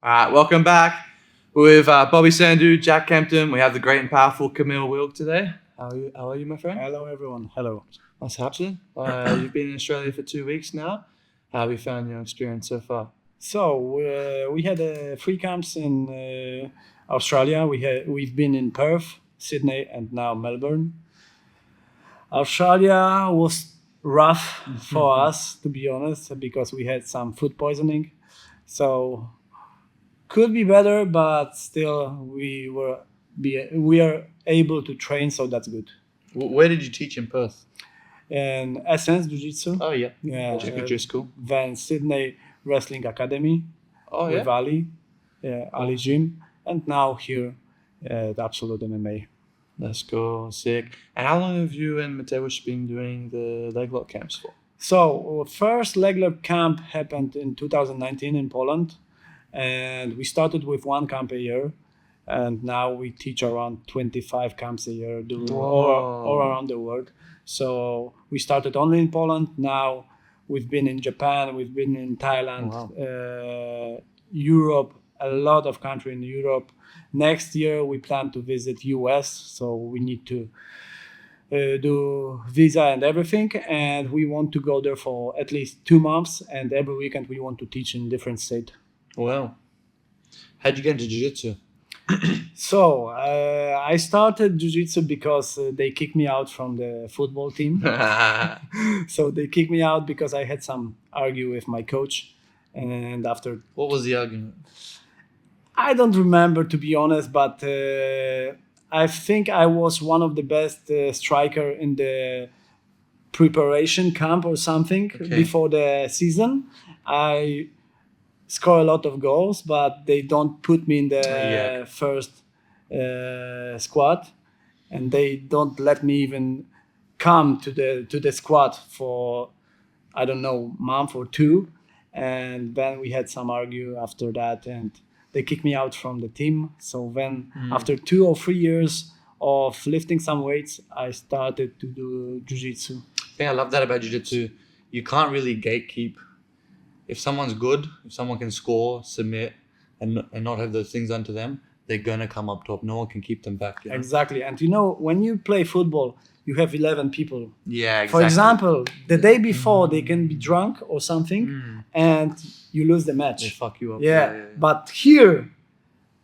All right, welcome back with Bobby Sandu, Jack Kempton. We have the great and powerful Kamil Wilk today. How are you, my friend? Hello, everyone. Hello. What's happening? You've been in Australia for 2 weeks now. How have you found your experience so far? So we had 3 camps in Australia. We've been in Perth, Sydney, and now Melbourne. Australia was rough for us, to be honest, because we had some food poisoning. So could be better, but still we are able to train, so that's good. Where did you teach in Perth? And Essence Jiu-Jitsu. Oh, yeah. Yeah. School. Then Sydney Wrestling Academy. Oh, with yeah. Ali, Ali Gym, and now here at Absolute MMA. Let's go. Sick. And how long have you and Mateusz been doing the leg lock camps for? So first leg lock camp happened in 2019 in Poland, and we started with 1 camp a year, and now we teach around 25 camps a year all around the world. So we started only in Poland. Now we've been in Japan, we've been in Thailand, Europe, a lot of countries in Europe. Next year we plan to visit US, so we need to do visa and everything, and we want to go there for at least 2 months, and every weekend we want to teach in different state. Wow. How'd you get into Jiu-Jitsu? So I started Jiu-Jitsu because they kicked me out from the football team. So they kicked me out because I had some argue with my coach, and after... What was the argument? I don't remember, to be honest, but I think I was one of the best striker in the preparation camp or something before the season. I score a lot of goals, but they don't put me in the first squad, and they don't let me even come to the squad for, I don't know, month or 2. And then we had some argue after that, and they kicked me out from the team. So then after 2 or 3 years of lifting some weights, I started to do Jiu-Jitsu. I love that about Jiu-Jitsu. You can't really gatekeep. If someone's good, if someone can score, submit, and not have those things unto them, they're going to come up top. No one can keep them back. You know? Exactly. And when you play football, you have 11 people. Yeah, exactly. For example, the day before, they can be drunk or something, and you lose the match. They fuck you up. Yeah. But here,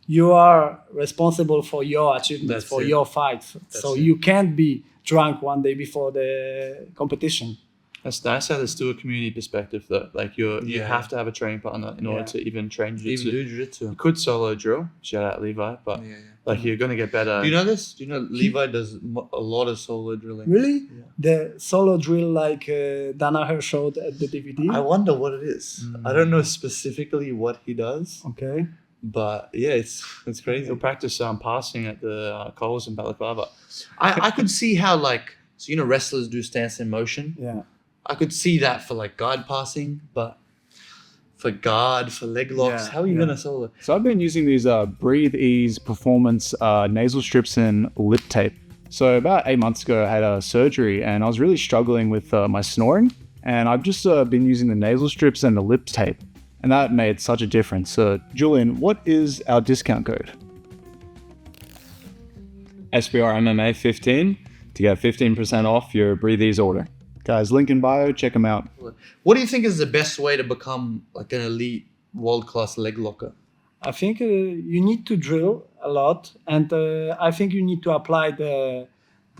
you are responsible for your achievements, your fights. So you can't be drunk one day before the competition. That's nice how there's still a community perspective though. Like you have to have a training partner in order to even train jiu-jitsu. Even do jiu-jitsu. Mm-hmm. You could solo drill. Shout out Levi, but you're gonna get better. Do you know this? Do you know Levi does a lot of solo drilling? Really? Yeah. The solo drill like Danaher showed at the DVD? I wonder what it is. I don't know specifically what he does. Okay. But yeah, it's crazy. He'll practice passing at the Coles in Balaclava. I could see how wrestlers do stance in motion. Yeah. I could see that for like guard passing, but for leg locks, how are you gonna solo? So I've been using these Breathe Ease Performance nasal strips and lip tape. So about 8 months ago, I had a surgery and I was really struggling with my snoring. And I've just been using the nasal strips and the lip tape. And that made such a difference. Julian, what is our discount code? SBR MMA 15 to get 15% off your Breathe Ease order. Guys, link in bio, check them out. What do you think is the best way to become like an elite world-class leg locker? I think you need to drill a lot, and I think you need to apply the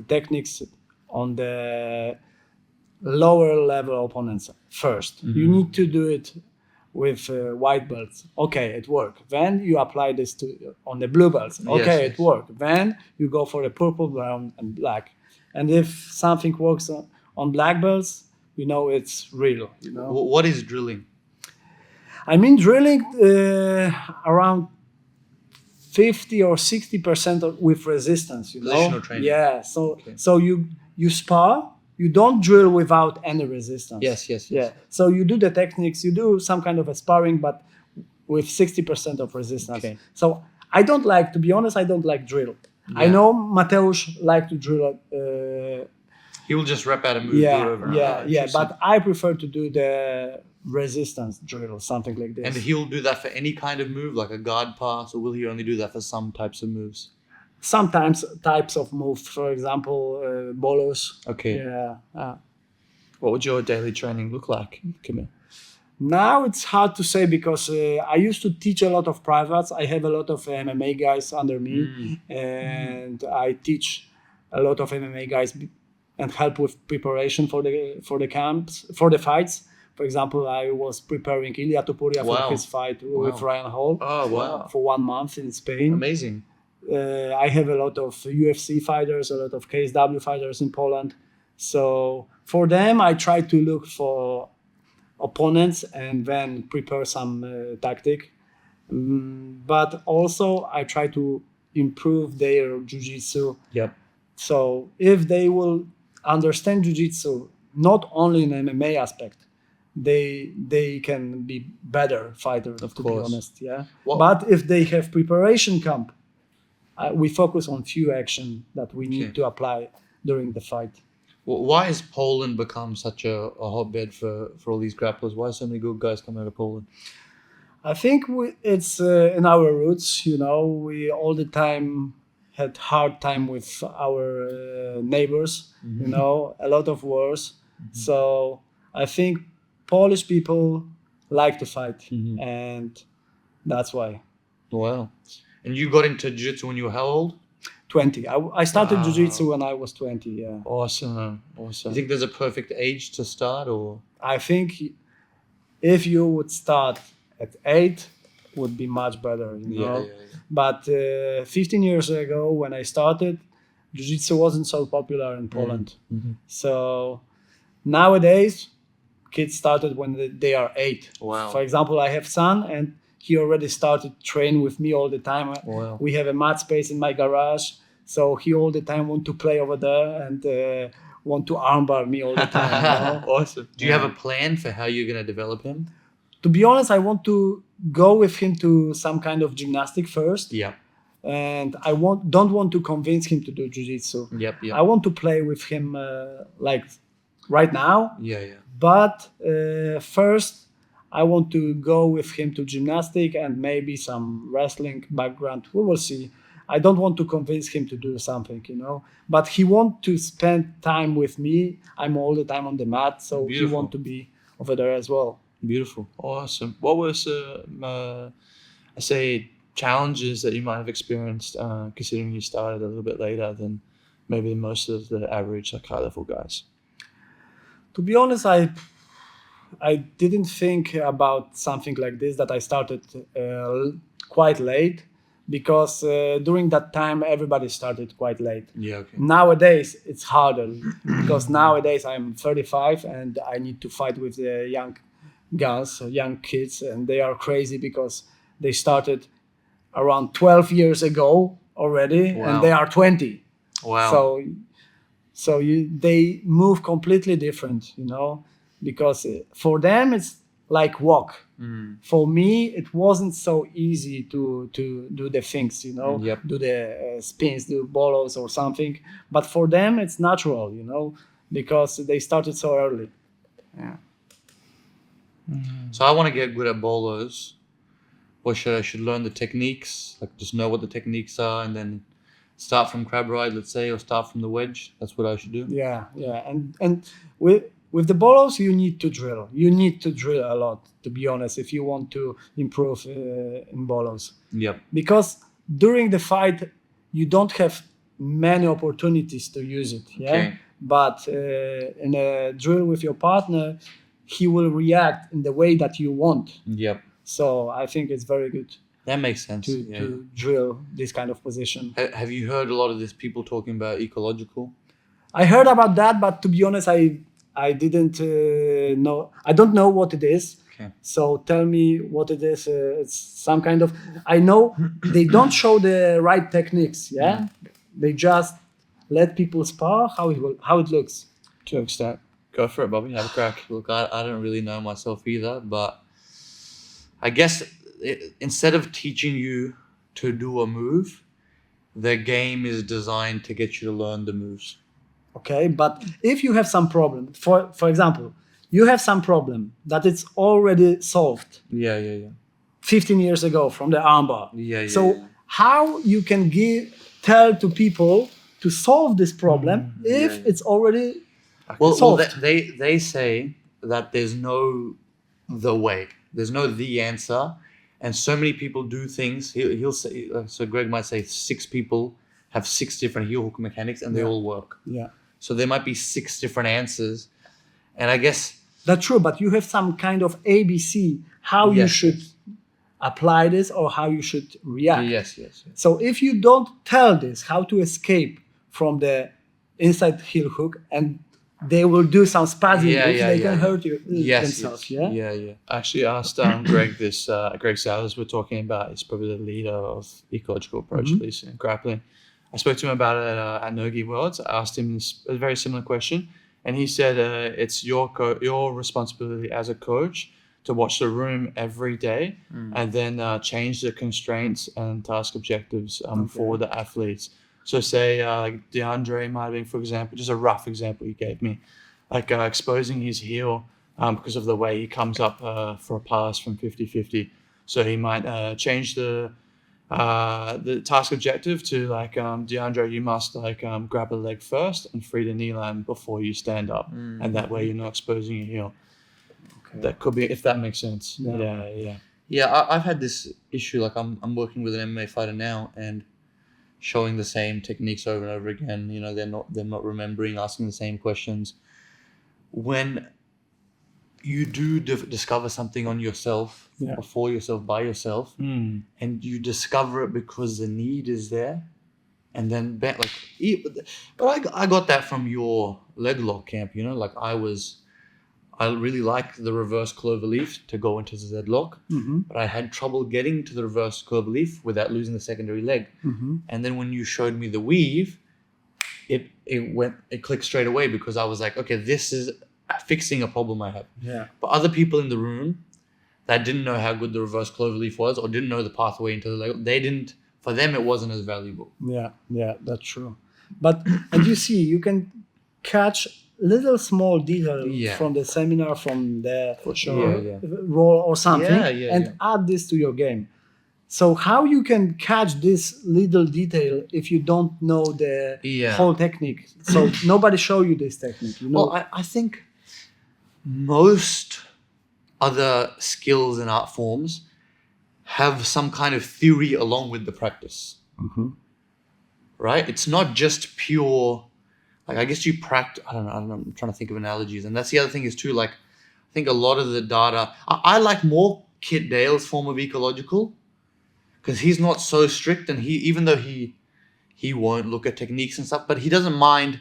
techniques on the lower level opponents first. Mm-hmm. You need to do it with white belts. Okay, it worked. Then you apply this on the blue belts. Okay, it worked. Then you go for the purple, brown, and black. And if something works on black belts, it's real. What is drilling? I mean, drilling around 50 or 60% with resistance. Positional training. Yeah. So you spar. You don't drill without any resistance. Yes. Yeah. So you do the techniques. You do some kind of a sparring, but with 60% of resistance. Okay. So I don't like, to be honest, I don't like drill. Yeah. I know Mateusz like to drill. He will just rep out a move. Yeah. But I prefer to do the resistance drill or something like this. And he'll do that for any kind of move, like a guard pass, or will he only do that for some types of moves? Sometimes types of moves, for example, bolos. Okay. Yeah. What would your daily training look like, Kamil? Now it's hard to say because I used to teach a lot of privates. I have a lot of MMA guys under me, and I teach a lot of MMA guys and help with preparation for the camps, for the fights. For example, I was preparing Ilya Topuria for his fight with Ryan Hall for 1 month in Spain. Amazing. I have a lot of UFC fighters, a lot of KSW fighters in Poland. So for them, I try to look for opponents and then prepare some tactic. But also, I try to improve their jiu-jitsu. Yep. So if they will understand jiu-jitsu, not only in MMA aspect, they can be better fighters, to be honest. Yeah. But if they have preparation camp, we focus on few action that we need to apply during the fight. Well, why has Poland become such a hotbed for all these grapplers? Why so many good guys come out of Poland? I think it's in our roots. We all the time had hard time with our neighbors. A lot of wars. So I think Polish people like to fight, and that's why. Wow. And you got into jiu-jitsu when you were how old? 20. I started jiu-jitsu when I was 20, yeah. Awesome. You think there's a perfect age to start, or? I think if you would start at 8, would be much better, know. Yeah. But 15 years ago, when I started, jiu-jitsu wasn't so popular in Poland. So nowadays, kids started when they are 8. Wow. For example, I have son, and he already started training with me all the time. Wow. We have a mat space in my garage, so he all the time want to play over there and want to armbar me all the time. Awesome. Do you have a plan for how you're going to develop him? To be honest, I want to go with him to some kind of gymnastic first. Yeah. And I don't want to convince him to do jiu-jitsu. Yep. I want to play with him like right now. Yeah. But first, I want to go with him to gymnastic and maybe some wrestling background. We will see. I don't want to convince him to do something, But he wants to spend time with me. I'm all the time on the mat, so he wants to be over there as well. Beautiful. Awesome. What was, challenges that you might have experienced, considering you started a little bit later than maybe most of the average high-level guys? To be honest, I didn't think about something like this, that I started quite late, because during that time everybody started quite late. Yeah, okay. Nowadays it's harder because nowadays I'm 35 and I need to fight with the young guys, young kids, and they are crazy because they started around 12 years ago already. Wow. And they are 20. Wow. So they move completely different, because for them it's like walk. For me, it wasn't so easy to do the things, Yep. do the spins, do bolos or something. But for them, it's natural, because they started so early. Yeah. So I want to get good at bolos. What I should learn the techniques, like just know what the techniques are, and then start from crab ride, let's say, or start from the wedge. That's what I should do. Yeah. And with the bolos, you need to drill. You need to drill a lot, to be honest, if you want to improve in bolos. Yep. Because during the fight, you don't have many opportunities to use it. Yeah. Okay. But in a drill with your partner, he will react in the way that you want. Yep. So I think it's very good. That makes sense. To drill this kind of position. Have you heard a lot of this people talking about ecological? I heard about that, but to be honest, I didn't know. I don't know what it is. Okay. So tell me what it is. It's some kind of. I know they don't show the right techniques. Yeah, they just let people spar how it looks. To an extent. Go for it, Bobby. Have a crack. Look, I don't really know myself either, but I guess instead of teaching you to do a move, the game is designed to get you to learn the moves. Okay, but if you have some problem, for example, you have some problem that it's already solved Yeah. 15 years ago from the armbar. Yeah. So how you can tell to people to solve this problem if it's already Well, solved? they say that there's no the way. There's no the answer, and so many people do things. He'll say, so Greg might say 6 people have 6 different heel hook mechanics, and they all work. Yeah, So there might be 6 different answers, and I guess that's true. But you have some kind of ABC how you should apply this or how you should react. Yes. So if you don't tell this how to escape from the inside heel hook, and they will do some spasm, they can hurt you themselves. Yeah. I actually asked Greg this. Greg Sowers, we're talking about. He's probably the leader of ecological approach, at least in grappling. I spoke to him about it at Nogi Worlds. I asked him a very similar question, and he said it's your responsibility as a coach to watch the room every day and then change the constraints and task objectives for the athletes. So say like DeAndre might have been, for example, just a rough example he gave me, like exposing his heel because of the way he comes up for a pass from 50-50. So he might change the task objective to like, DeAndre, you must like grab a leg first and free the knee line before you stand up. And that way you're not exposing your heel. Okay. That could be, if that makes sense. Yeah, I've had this issue. Like I'm working with an MMA fighter now, and showing the same techniques over and over again. You know, they're not remembering, asking the same questions. When you do discover something on yourself, or for yourself, by yourself, and you discover it because the need is there, and then but I got that from your leg lock camp. You know, like I really liked the reverse clover leaf to go into the Z lock, but I had trouble getting to the reverse clover leaf without losing the secondary leg. And then when you showed me the weave, it clicked straight away, because I was like, okay, this is fixing a problem I have. Yeah. But other people in the room that didn't know how good the reverse clover leaf was, or didn't know the pathway into the leg, for them it wasn't as valuable. Yeah, that's true. But and you see, you can catch little small detail from the seminar, from the role or something, and add this to your game. So how you can catch this little detail if you don't know the whole technique? So nobody show you this technique. You know? Well, I think most other skills and art forms have some kind of theory along with the practice. Right? It's not just pure. Like, I guess you practice, I don't know, I'm trying to think of analogies. And that's the other thing is too, like, I think a lot of the data, I like more Kit Dale's form of ecological, because he's not so strict, and even though he won't look at techniques and stuff, but he doesn't mind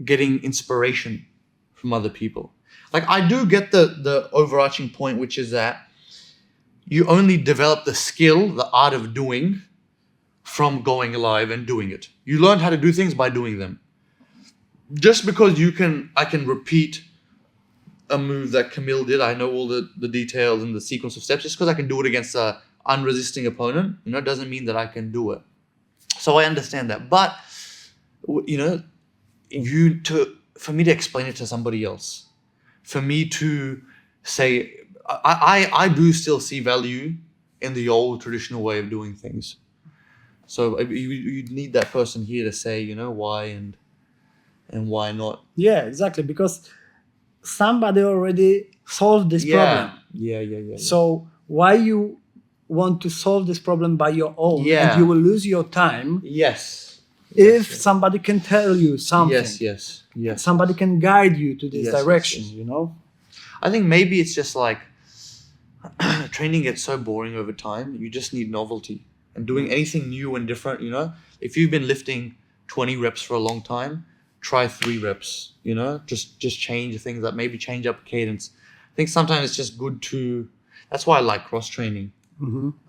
getting inspiration from other people. Like, I do get the overarching point, which is that you only develop the skill, the art of doing, from going live and doing it. You learn how to do things by doing them. Just because I can repeat a move that Kamil did, I know all the details and the sequence of steps, just because I can do it against an unresisting opponent, you know, doesn't mean that I can do it. So I understand that. But, you know, for me to explain it to somebody else, for me to say, I do still see value in the old traditional way of doing things. So you need that person here to say, you know, why and why not. Yeah, exactly, because somebody already solved this problem. Yeah. So why you want to solve this problem by your own, and you will lose your time if somebody can tell you something. Yes. Somebody can guide you to this direction, you know? I think maybe it's just like training gets so boring over time. You just need novelty and doing anything new and different, you know? If you've been lifting 20 reps for a long time, try 3 reps, you know? Just change things up, maybe change up cadence. I think sometimes it's just good that's why I like cross training.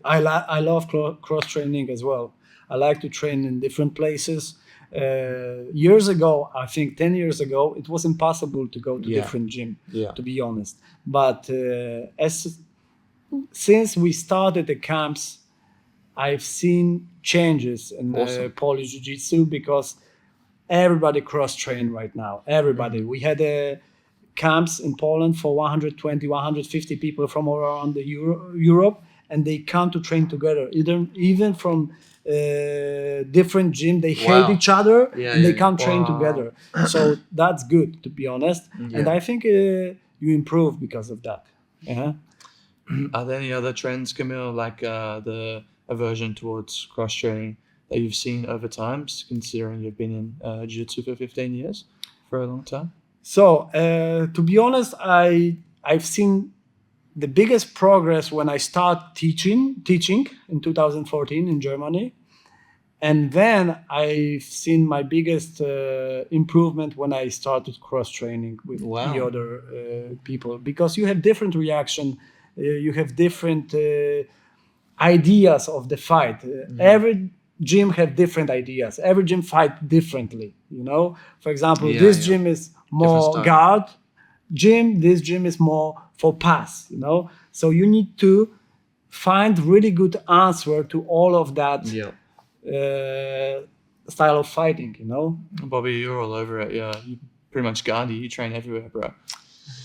I love cross training as well. I like to train in different places. Years ago, I think 10 years ago, it was impossible to go to different gym, to be honest. But since we started the camps, I've seen changes in Polish Jiu-Jitsu, because everybody cross-train right now. Everybody. We had a camps in Poland for 120, 150 people from all around the Europe, and they come to train together. Even from different gym, they hate each other, and they come train together. So that's good, to be honest. And I think you improve because of that. Are there any other trends, Kamil, like the aversion towards cross training that you've seen over time, considering you've been in jiu-jitsu for 15 years, for a long time? So to be honest, I've seen the biggest progress when I start teaching in 2014 in Germany. And then I've seen my biggest improvement when I started cross-training with the other people, because you have different reaction, you have different ideas of the fight. Every gym have different ideas. Every gym fight differently, you know. For example, this gym is more guard gym, this gym is more for pass, you know. So you need to find really good answer to all of that style of fighting, you know. Bobby, you're all over it. Yeah, you pretty much Gandhi. You train everywhere, bro.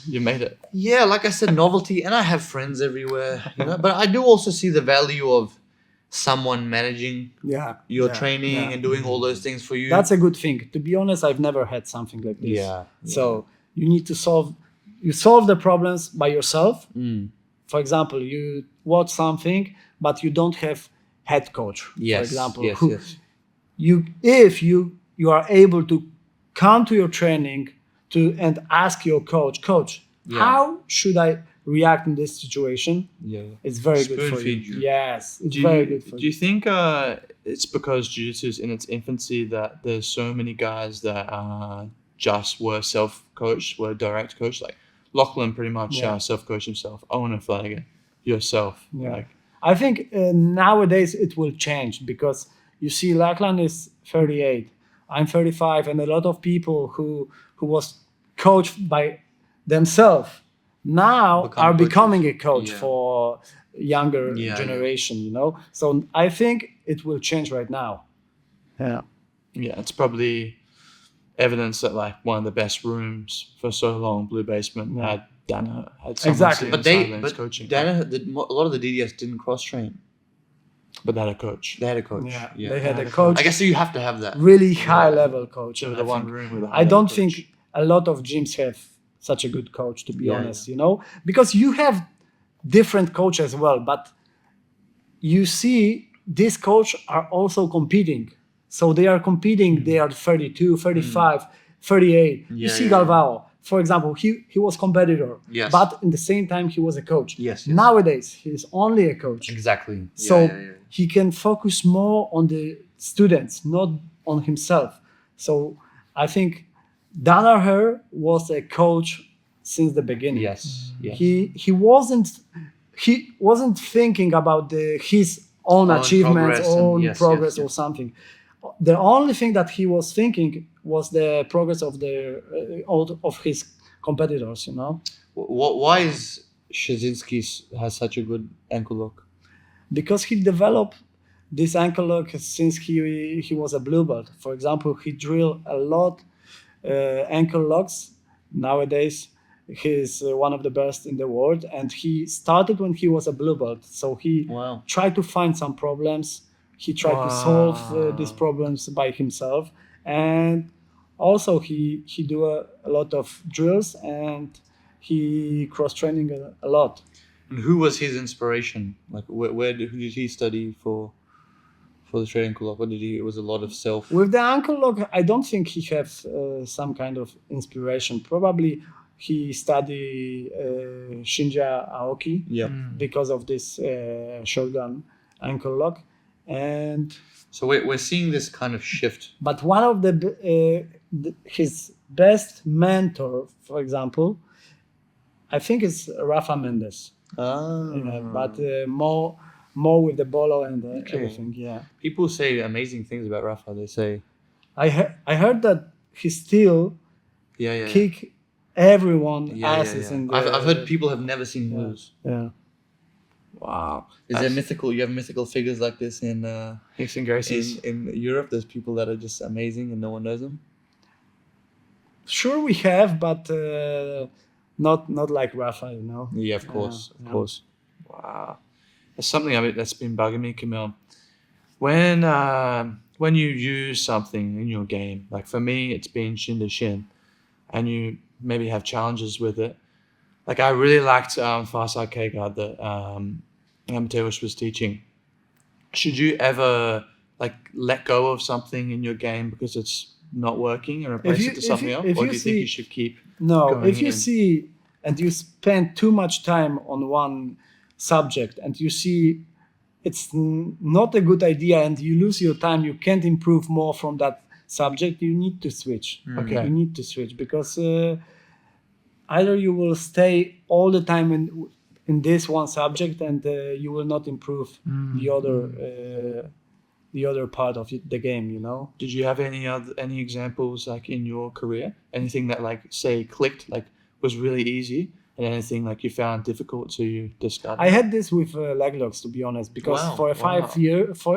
You made it. Yeah, like I said, novelty, and I have friends everywhere, you know. But I do also see the value of someone managing your training and doing all those things for you. That's a good thing. To be honest, I've never had something like this. So you need to solve the problems by yourself. For example, you watch something, but you don't have head coach. For example, if you are able to come to your training and ask your coach, how should I react in this situation? It's very good for you. Yes, it's very good for you. Do you think it's because jiu-jitsu is in its infancy that there's so many guys that just were self-coached, were direct coached? Like Lachlan pretty much self-coached himself. Owen Flanagan, yourself. Like, I think nowadays it will change, because you see Lachlan is 38, I'm 35, and a lot of people who was coached by themselves now are becoming a coach for younger generation, you know. So I think it will change right now. It's probably evidence that like one of the best rooms for so long, Blue Basement, had Dana, had someone but coaching. Dana, a lot of the DDS didn't cross train, but they had a coach. They had a coach. They had a coach. I guess so. You have to have that really high level coach. So the one room with a high I don't coach. think a lot of gyms have such a good coach, to be honest, you know, because you have different coaches as well, but you see these coaches are also competing. So they are competing, they are 32, 35, 38. You see Galvao, for example, he was competitor, but in the same time he was a coach. Nowadays, he's only a coach. Exactly. So he can focus more on the students, not on himself. So I think Danaher was a coach since the beginning. He wasn't thinking about his own achievements, progress or something. The only thing that he was thinking was the progress of his competitors, you know. Why is Shazinski has such a good ankle lock? Because he developed this ankle lock since he was a blue belt. For example, he drilled a lot ankle locks. Nowadays, he's one of the best in the world, and he started when he was a blue belt. So he tried to find some problems. He tried to solve these problems by himself, and also he do a lot of drills, and he cross training a lot. And who was his inspiration? Like who did he study for the training ankle lock? Or it was a lot of self? With the ankle lock, I don't think he has some kind of inspiration. Probably he studied Shinja Aoki because of this shotgun ankle lock. And so we're seeing this kind of shift. But one of his best mentor, for example, I think is Rafa Mendes. But more with the bolo and everything. Yeah. People say amazing things about Rafa. They say I heard that he still kick everyone asses in the. I've heard people have never seen moves. Wow. Is there mythical? You have mythical figures like this in Gracies in Europe. There's people that are just amazing and no one knows them. Sure, we have, but not like Rafa, you know. Yeah, of course, Yeah. of course. Wow. That's something that's been bugging me, Kamil. When you use something in your game, like for me, it's been shin to shin, and you maybe have challenges with it. Like I really liked Farside K guard that Mateusz was teaching. Should you ever like let go of something in your game because it's not working and replace it to something else, or do you think you should keep? No, going if you in? see and you spend too much time on one subject and you see it's not a good idea and you lose your time, you can't improve more from that subject, you need to switch. Okay. You need to switch because either you will stay all the time in this one subject and you will not improve the other part of the game, you know. Did you have any examples like in your career? Anything that like say clicked, like was really easy, and anything like you found difficult, so you discarded? I had this with leg locks, to be honest, because Wow, for wow.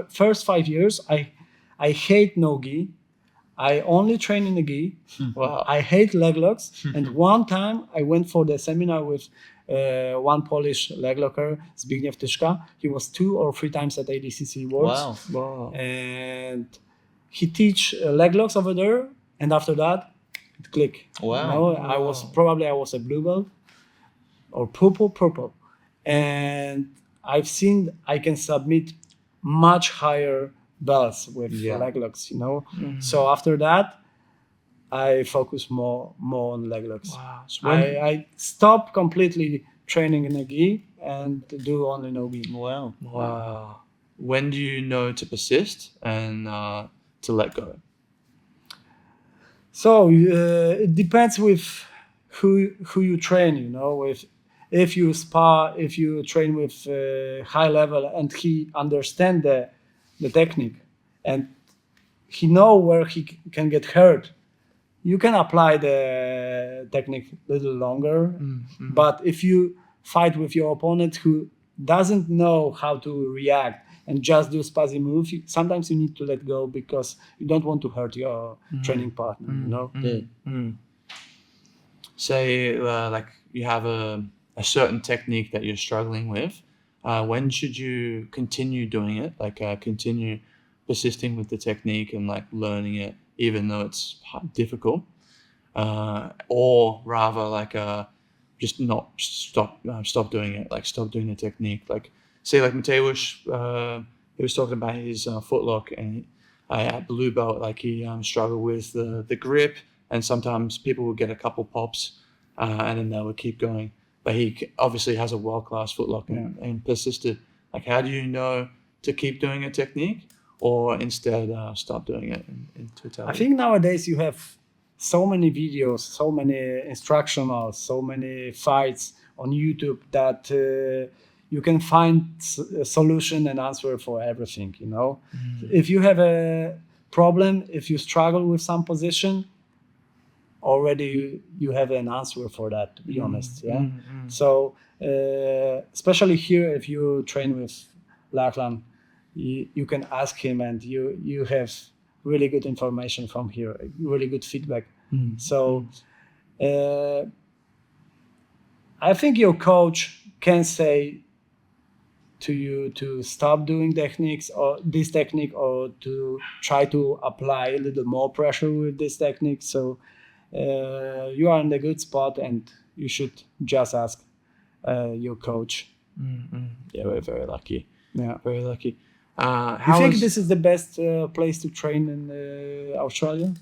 first 5 years, I hate no gi. I only train in the gi. Wow. I hate leg locks. And one time I went for the seminar with one Polish leg locker, Zbigniew Tyszka. He was 2 or 3 times at ADCC Worlds. Wow. Wow. And he teach leg locks over there. And after that, it clicked. Wow. You know, I was a blue belt or purple. And I've seen I can submit much higher belts with leg locks, you know. So after that, I focus more on leg locks. Wow. So I stop completely training in a gi and do only no gi. Wow. wow. When do you know to persist and to let go? So it depends with who you train, you know. If you spar, if you train with high level and he understand the technique and he know where he can get hurt, you can apply the technique a little longer. But if you fight with your opponent who doesn't know how to react and just do spazzy move, sometimes you need to let go because you don't want to hurt your training partner, you know. Say like you have a certain technique that you're struggling with. When should you continue doing it? Like continue persisting with the technique and like learning it, even though it's difficult, or rather like just not stop doing it. Like stop doing the technique. Like say like Mateusz, he was talking about his footlock, and at blue belt, like he struggled with the grip, and sometimes people would get a couple pops, and then they would keep going. But he obviously has a world-class footlock and persisted. Like, how do you know to keep doing a technique or instead stop doing it in totality? I think nowadays you have so many videos, so many instructionals, so many fights on YouTube that you can find a solution and answer for everything, you know. If you have a problem, if you struggle with some position, already you have an answer for that, to be honest. So especially here, if you train with Lachlan, you can ask him and you have really good information from here, really good feedback. So I think your coach can say to you to stop doing techniques or this technique, or to try to apply a little more pressure with this technique. So you are in a good spot and you should just ask your coach. Yeah, we're very lucky. Yeah, very lucky. You think this is the best place to train in Australia?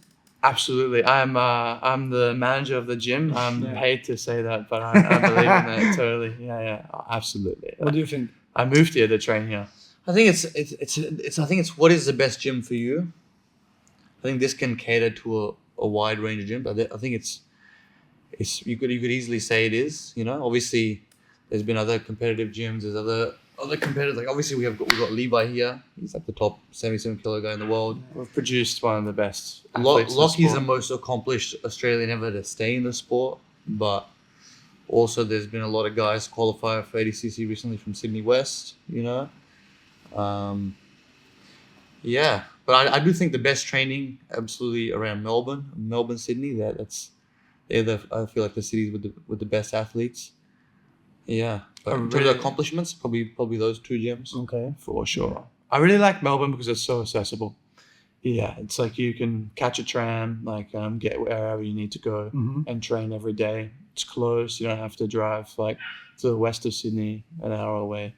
Absolutely. I'm the manager of the gym. I'm paid to say that, but I believe in that totally. Yeah, absolutely. What do you think? I moved here to train here. I think it's I think it's what is the best gym for you. I think this can cater to a wide range of gyms. I think it's you could easily say it is. You know, obviously there's been other competitive gyms. There's other competitors. Like obviously we've got Levi here. He's like the top 77 kilo guy in the world. We've produced one of the best athletes in the Lockie's the sport. most accomplished Australian ever to stay in the sport, but also there's been a lot of guys qualify for ADCC recently from Sydney West, you know. But I do think the best training absolutely around Melbourne, Sydney. That's I feel like the cities with the best athletes. Yeah, but I in terms of really- accomplishments, probably those two gyms. Okay. For sure. I really like Melbourne because it's so accessible. Yeah, it's like you can catch a tram, like get wherever you need to go and train every day. It's close. You don't have to drive like to the west of Sydney, an hour away.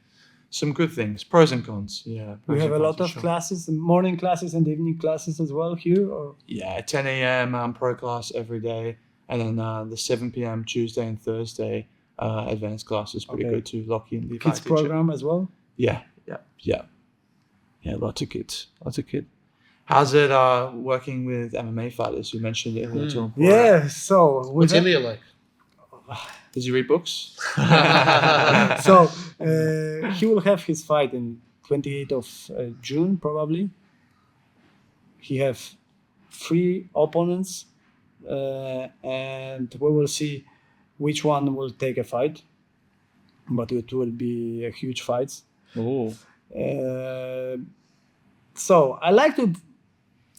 Some good things, pros and cons. Yeah, We pros have and a cons lot for of sure. classes, morning classes and evening classes as well here. Or Yeah, 10 a.m. Pro class every day, and then the 7 p.m. Tuesday and Thursday advanced class is pretty Okay. good too. Lockie and the kids teacher. program as well. Yeah. Lots of kids. How's it working with MMA fighters? You mentioned it earlier. too. Yeah. So we What's have- Ilya like? Does he read books? so he will have his fight in 28th of June probably. He have 3 opponents, and we will see which one will take a fight. But it will be a huge fight. Oh, So I like to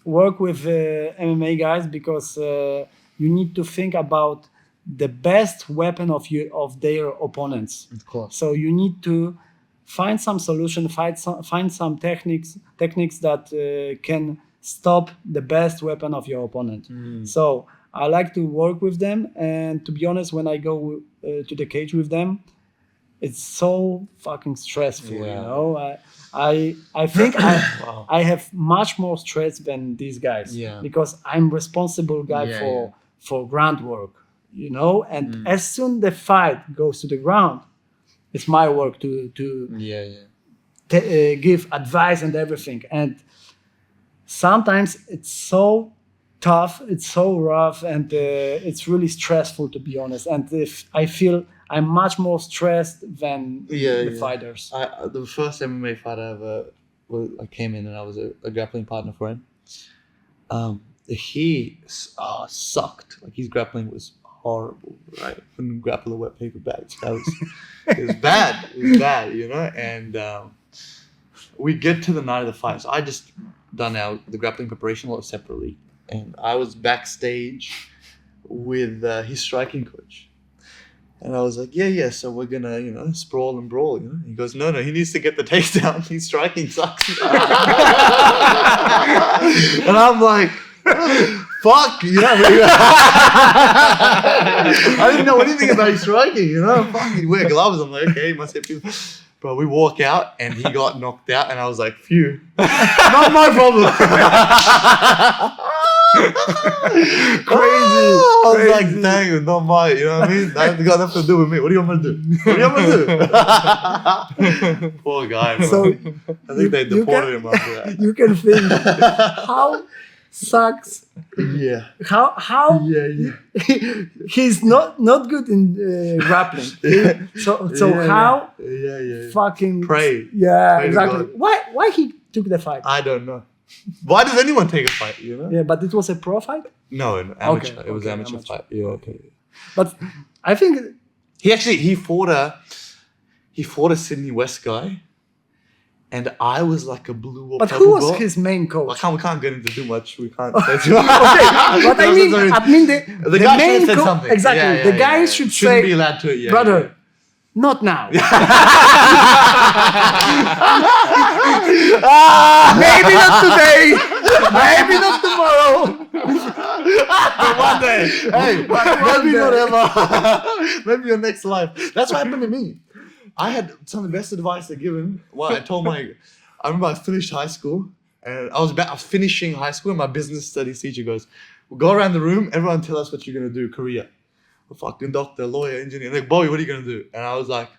work with MMA guys because you need to think about the best weapon of their opponents. of course. So you need to find some solution, find some techniques that can stop the best weapon of your opponent. So I like to work with them, and to be honest, when I go to the cage with them, it's so fucking stressful. You Yeah. know, I think I have much more stress than these guys. Yeah. Because I'm responsible guy Yeah, for ground work. You know, and as soon the fight goes to the ground, it's my work to Yeah. give advice and everything. And sometimes it's so tough, it's so rough, and it's really stressful, to be honest. And if I feel I'm much more stressed than the fighters. The first MMA fight I ever I came in and I was a grappling partner for him. He sucked. Like his grappling was horrible, right? Couldn't grapple a wet paper bag. It was bad. It was bad, you know. And we get to the night of the fight. So I just done the grappling preparation a lot separately, and I was backstage with his striking coach. And I was like, yeah, so we're gonna, sprawl and brawl, He goes, no, he needs to get the takedown. His striking sucks. And I'm like, fuck, I didn't know anything about his striking, Fuck, he'd wear gloves. I'm like, okay, he must hit people. Bro, we walk out and he got knocked out, and I was like, phew, not my problem. Crazy. I was like, dang, not my, you know what I mean? That got nothing to do with me. What do you want me to do? What do you want me to do? Poor guy, bro. So I think they deported him after that. you can think how sucks. Yeah. How he's not good in grappling. So how Yeah. fucking Pray. Yeah, Pray to exactly. God. Why he took the fight? I don't know. Why does anyone take a fight, Yeah, but it was a pro fight. No, an amateur. Okay, It was okay, amateur amateur. fight. Yeah, okay. But I think He fought a Sydney West guy, and I was like a blue or But purple who was belt. his main Well, coach? we can't get into too much. We can't say too much. But I mean the The guy should main have said coach. something. Exactly. Yeah, the guy yeah. should Shouldn't say, be allowed to. Yeah, brother, not now. Maybe not today. Maybe not tomorrow. But one day. Hey, maybe day. not ever. Maybe your next life. That's what happened to me. I had some of the best advice they're given. Well, I remember I finished high school, and I was finishing high school, and my business studies teacher goes, we'll go around the room, everyone tell us what you're going to do, career. A fucking doctor, lawyer, engineer. Like, Bowie, what are you going to do? And I was like,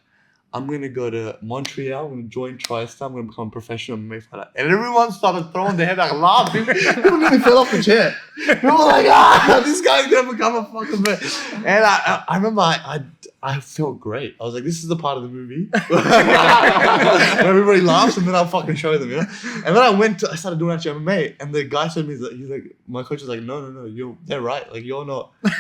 I'm going to go to Montreal, I'm going to join TriStar, I'm going to become a professional MMA fighter. And everyone started throwing their head back, laughing. People nearly fell off the chair. People were like, this guy's going to become a fucking man. And I remember I felt great. I was like, this is the part of the movie where everybody laughs, and then I'll fucking show them, And then I started doing actually MMA, and the guy said to me, he's like, my coach was like, no, they're right. Like, you're not. You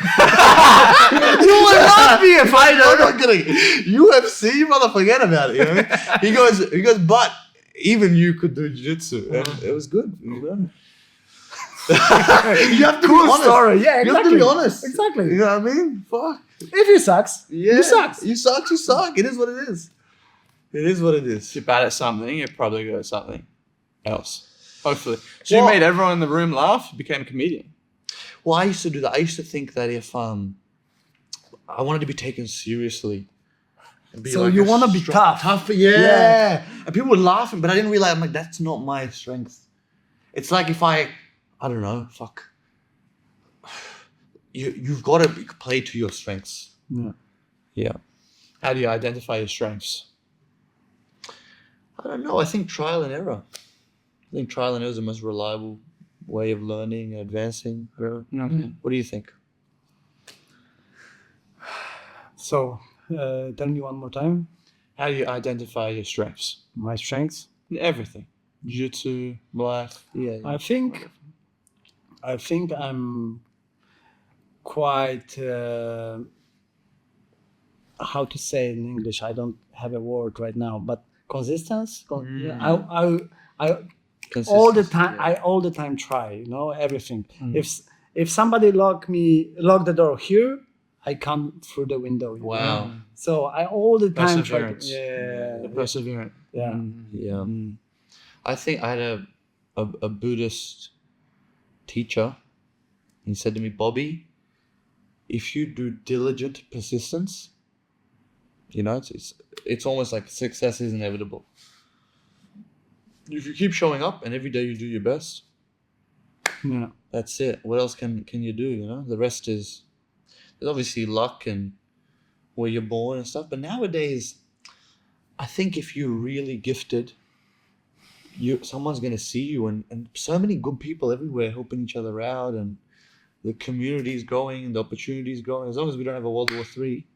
will not be a fighter. I'm not kidding. UFC, brother, forget about it. You know what I mean? He goes, but even you could do jiu-jitsu. And it was good. You have to Cool be honest. story. Yeah, You have to be exactly. honest. Exactly. You know what I mean? Fuck. If he sucks, Yeah. he sucks. You suck. You suck. It is what it is. It is what it If is. you're bad at something, you're probably good at something else. Hopefully. So Well- you made everyone in the room laugh, you became a comedian. Well, I used to do that. I used to think that if I wanted to be taken seriously. and be So like you a want to be tough. Tough, yeah. And people would laugh, but I didn't realize. I'm like, that's not my strength. It's like if I don't know, fuck. You've got to play to your strengths. Yeah. Yeah. How do you identify your strengths? I don't know. I think trial and error. I think trial and error is the most reliable way of learning and advancing. Okay. What do you think? So tell me one more time. How do you identify your strengths? My strengths. In everything. Jiu-jitsu, life. Yeah. I think I'm quite how to say it in English. I don't have a word right now, but consistency. I all the time. Yeah. I all the time try. You know everything. If somebody lock the door here, I come through the window. you know? Wow. So I all the time try. Perseverance. Yeah. Perseverant. Yeah. Yeah. I think I had a Buddhist teacher. He said to me, Bobby, if you do diligent persistence, you know, it's almost like success is inevitable. If you keep showing up and every day you do your best, Yeah. that's it. What else can you do? You know, the rest is there's obviously luck and where you're born and stuff. But nowadays, I think if you're really gifted, someone's gonna see you, and so many good people everywhere helping each other out, and the community's growing, the opportunities growing. As long as we don't have a World War III,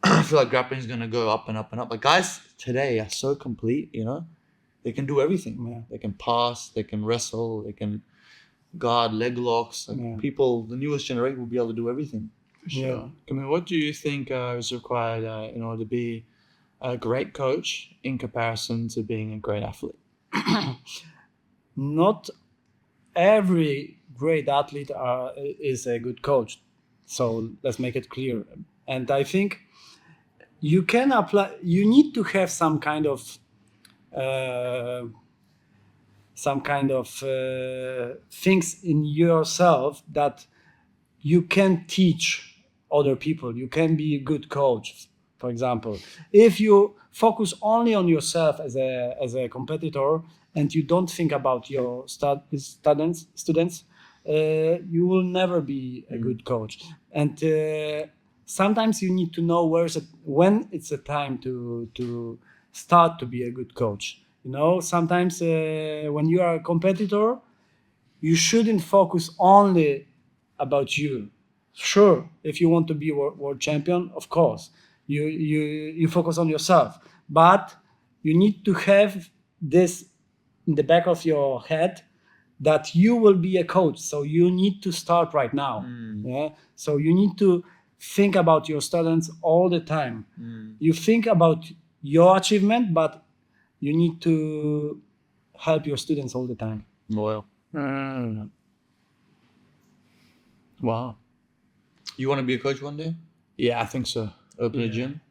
I feel like grappling's gonna go up and up and up. Like guys today are so complete, you know, they can do everything. Yeah. They can pass, they can wrestle, they can guard, leg locks. Like Yeah. people, the newest generation will be able to do everything. For sure. Yeah. Kamil, what do you think is required in order to be a great coach in comparison to being a great athlete? Not every great athlete is a good coach. So let's make it clear. And I think you can apply. You need to have some kind of things in yourself that you can teach other people. You can be a good coach. For example, if you focus only on yourself as a competitor and you don't think about your students, you will never be a good coach. And sometimes you need to know when it's a time to start to be a good coach. You know, sometimes when you are a competitor, you shouldn't focus only about you. Sure, if you want to be world champion, of course, you focus on yourself, but you need to have this in the back of your head that you will be a coach. So you need to start right now. Yeah. So you need to think about your students all the time. You think about your achievement, but you need to help your students all the time. Loyal. Wow. You want to be a coach one day? Yeah, I think so. Open a gym?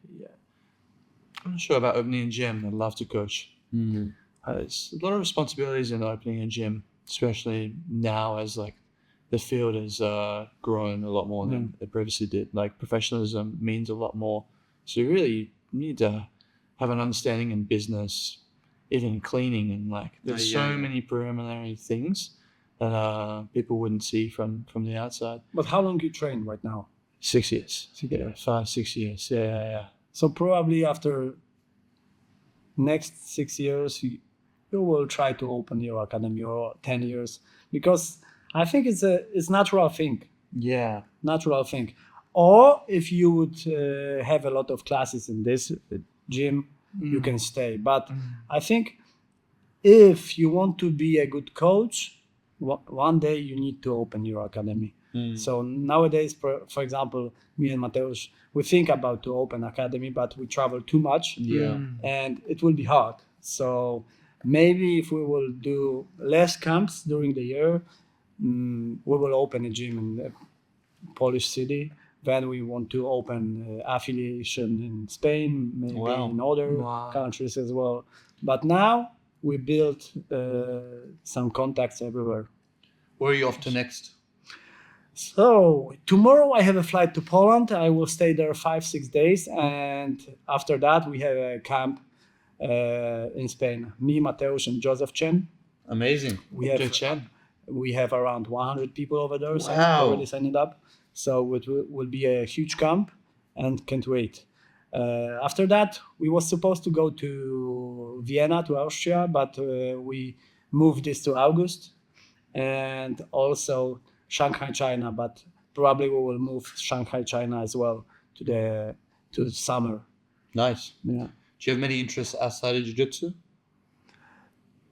I'm not sure about opening a gym. I'd love to coach. Mm-hmm. It's a lot of responsibilities in opening a gym, especially now as like the field has grown a lot more than it previously did. Like professionalism means a lot more. So you really need to have an understanding in business, even cleaning, and like there's so many preliminary things that people wouldn't see from the outside. But how long you train right now? 6 years. Yeah, 5-6 years. Yeah. So probably after next 6 years, you will try to open your academy, or 10 years, because I think it's natural thing. Yeah. Natural thing. Or if you would have a lot of classes in this gym, you can stay. But I think if you want to be a good coach, one day you need to open your academy. So nowadays, for example, me and Mateusz, we think about to open academy, but we travel too much, and it will be hard. So maybe if we will do less camps during the year, we will open a gym in the Polish city. Then we want to open affiliation in Spain, maybe Wow. in other Wow. countries as well. But now we built some contacts everywhere. Where are you off to next? So tomorrow I have a flight to Poland. I will stay there 5-6 days, and after that we have a camp in Spain. Me, Mateusz, and Joseph Chen. Amazing. We have around 100 people over there. So Wow. already signed up. So it will be a huge camp, and can't wait. After that, we was supposed to go to Vienna, to Austria, but we moved this to August, and also Shanghai, China. But probably we will move Shanghai, China as well to the summer. Nice. Yeah. Do you have many interests outside of jiu-jitsu?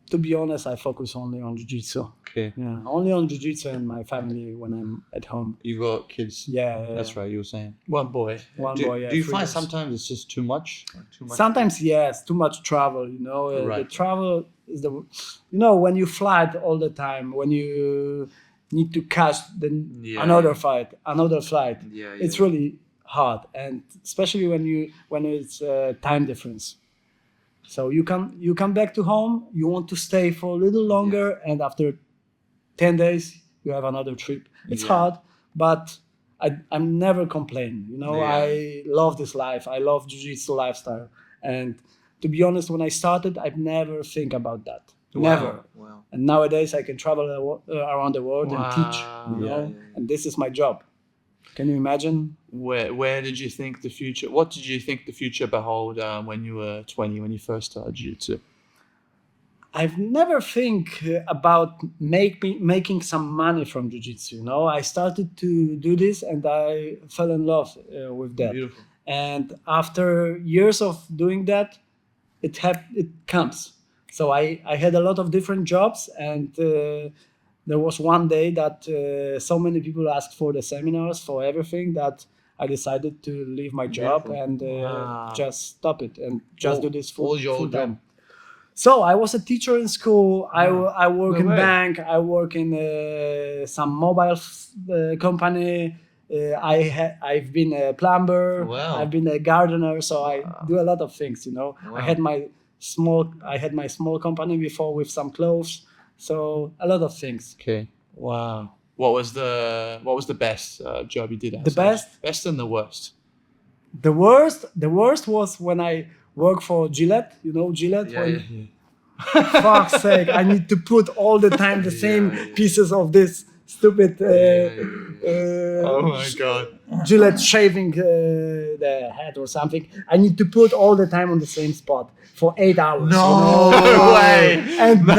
To be honest, I focus only on jiu-jitsu. Okay. Yeah, only on jiu-jitsu and my family when I'm at home. You've got kids. Yeah, That's right. You were saying. One boy. One Do, boy. Yeah, do you 3 find years. sometimes it's just too much? Like, too much? Sometimes yes, too much travel. You know, the Right. travel is when you fly all the time, when you need to catch another flight. Yeah. It's really hard, and especially when it's time difference. So you come back to home, you want to stay for a little longer, and after 10 days you have another trip. It's Yeah. hard, but I'm never complaining. You know, Yeah. I love this life. I love jiu-jitsu lifestyle, and to be honest, when I started, I've never think about that. Never. Wow. And nowadays I can travel around the world and teach. You Yeah, know, yeah, yeah. and this is my job. Can you imagine? Where did you think the future? What did you think the future behold when you were 20, when you first started jiu-jitsu? I've never think about making some money from jiu-jitsu. You know, I started to do this and I fell in love with that. Beautiful. And after years of doing that, it comes. So I had a lot of different jobs, and there was one day that so many people asked for the seminars, for everything, that I decided to leave my job Beautiful. and Wow. just stop it and just do this What was your full old time. job? So I was a teacher in school. I work No in way. bank. I work in some mobile company. I've been a plumber. Wow. I've been a gardener. So I do a lot of things. You know, Wow. I had my small company before with some clothes. So a lot of things. Okay. Wow. What was the best job you did? The outside? best? Best and the worst. The worst was when I worked for Gillette. You know Gillette. Fuck's sake! I need to put all the time the same pieces of this stupid Oh my god. Gillette shaving the head or something. I need to put all the time on the same spot for 8 hours. No way. And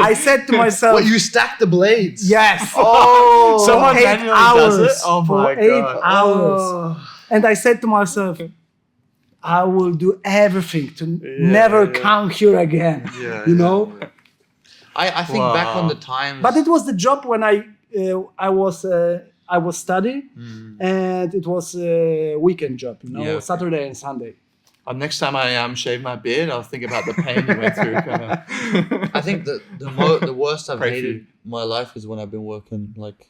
I said to myself, What, you stack the blades? yes. Oh, For someone 8 manually hours. does it? Oh For my 8 god. hours. Oh. And I said to myself, I will do everything to never come here again. You know. I think back Wow. on the times. But it was the job when I was studying, and it was a weekend job. You know, Yeah. Saturday and Sunday. Next time I shave my beard, I'll think about the pain you went through. I think the worst I've Pray for hated you. my life is when I've been working like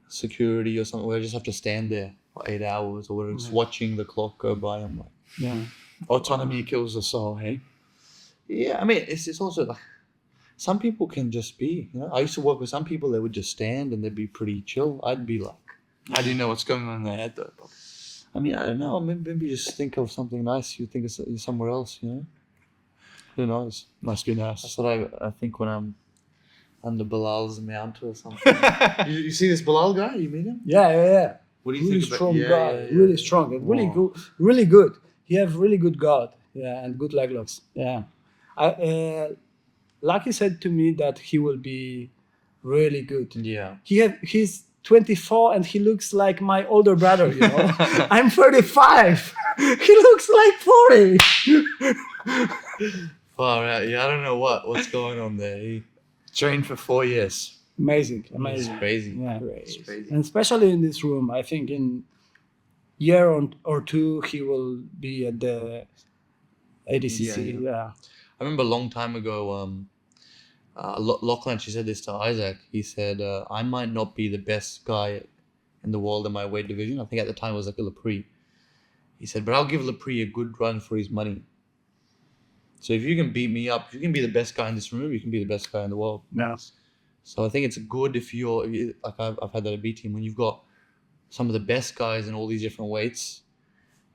security or something where I just have to stand there for 8 hours or whatever, just watching the clock go by. I'm like, Yeah. Autonomy kills the soul, hey? yeah. I mean, it's also like some people can just be. You know, I used to work with some people. They would just stand and they'd be pretty chill. I'd be like, How do you know what's going on in their head, though? I mean, I don't know. Maybe just think of something nice. You think it's somewhere else. You know, who knows? Must be nice. That's what I think when I'm on the Bilal's mount or something. you see this Bilal guy? You meet him? Yeah. What do you Really think about? strong Yeah, guy. yeah, yeah. Really strong and really Wow. good. Really good. He have really good guard. Yeah, and good leg locks. Yeah. Lucky said to me that he will be really good. Yeah. He's 24 and he looks like my older brother, you know. I'm 35. He looks like 40. Far out. Yeah, I don't know what's going on there. He, Trained for 4 years. Amazing. it's crazy. Yeah. It's crazy. And especially in this room, I think in year or two he will be at the ADCC. Yeah. Yeah. I remember a long time ago, Lachlan actually said this to Isaac. He said, I might not be the best guy in the world in my weight division. I think at the time it was like a Lepre. He said, but I'll give Lepre a good run for his money. So if you can beat me up, if you can be the best guy in this room, you can be the best guy in the world. Yeah. So I think it's good if like I've had that at B team, when you've got some of the best guys in all these different weights,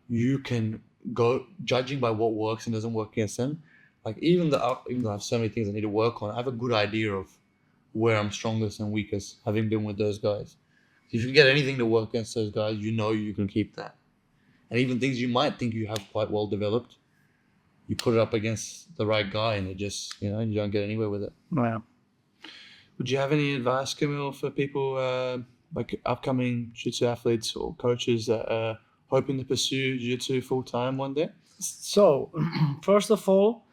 you can go judging by what works and doesn't work against them. Like even though I have so many things I need to work on, I have a good idea of where I'm strongest and weakest, having been with those guys. If you get anything to work against those guys, you know you can keep that. And even things you might think you have quite well developed, you put it up against the right guy and it just, you don't get anywhere with it. Yeah. Would you have any advice, Kamil, for people like upcoming jiu-jitsu athletes or coaches that are hoping to pursue jiu-jitsu full-time one day? So, first of all,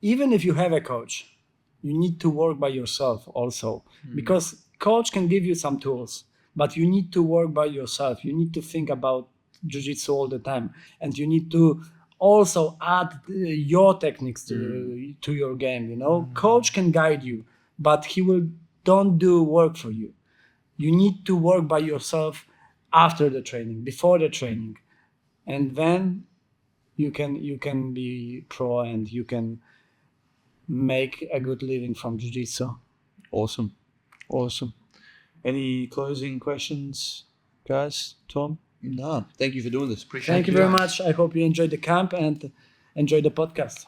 even if you have a coach, you need to work by yourself also, because coach can give you some tools, but you need to work by yourself. You need to think about jiu-jitsu all the time, and you need to also add your techniques to your game. Coach can guide you, but he don't do work for you. You need to work by yourself after the training, before the training, and then you can be pro and you can make a good living from jiu-jitsu. Awesome. Any closing questions, guys? Tom? No, thank you for doing this. Appreciate it. Thank you very much. I hope you enjoyed the camp and enjoyed the podcast.